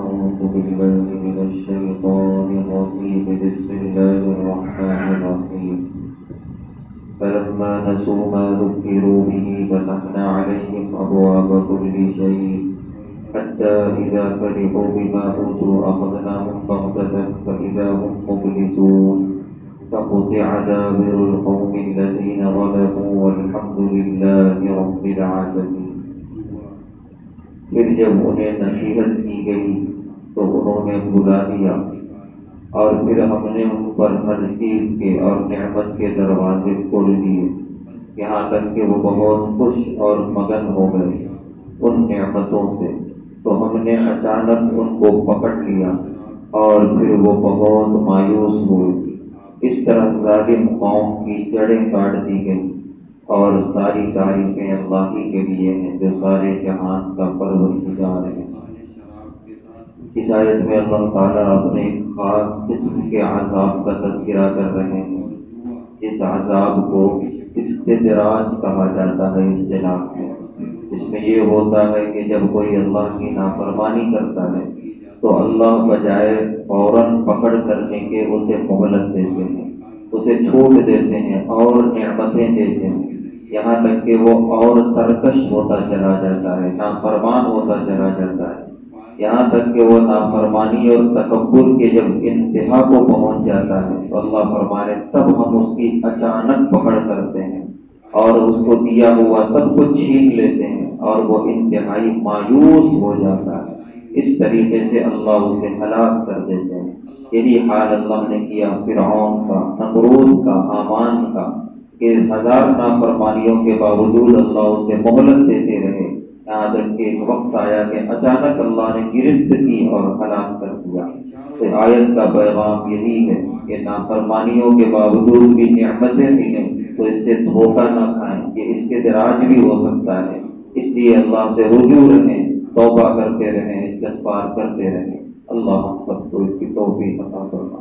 أعوذ بالله من الشيطان الرجيم بسم الله الرحمن الرحيم فلما نسوا ما ذكروا به فتحنا عليهم أبواب كل شيء حتى إذا فرحوا بما أوتوا أخذناهم بغتة فإذا هم مبلسون فقطع دابر القوم الذين ظلموا والحمد لله رب العالمين۔ پھر جب انہیں نصیحت کی گئی تو انہوں نے بھلا دیا، اور پھر ہم نے ان پر ہر چیز کے اور نعمت کے دروازے کھول دیے، یہاں تک کہ وہ بہت خوش اور مگن ہو گئے ان نعمتوں سے، تو ہم نے اچانک ان کو پکڑ لیا اور پھر وہ بہت مایوس ہوئے۔ اس طرح ظالم قوم کی جڑیں کاٹ دی گئی، اور ساری تعریفیں اللہ ہی کے لیے ہیں جو سارے جہان کا پروردگار ہے۔ اس آیت میں اللہ تعالیٰ اپنے ایک خاص قسم کے عذاب کا تذکرہ کر رہے ہیں۔ اس عذاب کو استدراج کہا جاتا ہے اصطلاح میں۔ اس میں یہ ہوتا ہے کہ جب کوئی اللہ کی نافرمانی کرتا ہے تو اللہ بجائے فوراً پکڑ کرنے کے اسے مہلت دیتے ہیں، اسے چھوٹ دیتے ہیں اور نعمتیں دیتے ہیں، یہاں تک کہ وہ اور سرکش ہوتا چلا جاتا ہے، نافرمان ہوتا چلا جاتا ہے، یہاں تک کہ وہ نافرمانی اور تکبر کے جب انتہا کو پہنچ جاتا ہے تو اللہ فرمانے تب ہم اس کی اچانک پکڑ کرتے ہیں اور اس کو دیا ہوا سب کچھ چھین لیتے ہیں اور وہ انتہائی مایوس ہو جاتا ہے۔ اس طریقے سے اللہ اسے ہلاک کر دیتے ہیں۔ یہی حال اللہ نے کیا فرعون کا، نمرود کا، حامان کا، کہ ہزار نافرمانیوں کے باوجود اللہ اسے مہلت دیتے رہے، یہاں تک کہ ایک وقت آیا کہ اچانک اللہ نے گرفت کی اور ہلاک کر دیا۔ تو آیت کا پیغام یہی ہے کہ نافرمانیوں کے باوجود بھی نعمتیں ملیں تو اس سے دھوکہ نہ کھائیں، یہ استدراج بھی ہو سکتا ہے، اس لیے اللہ سے رجوع رہیں، توبہ کرتے رہیں، استغفار کرتے رہیں۔ اللہ ہم سب کو اس کی توفیق عطا فرمائے۔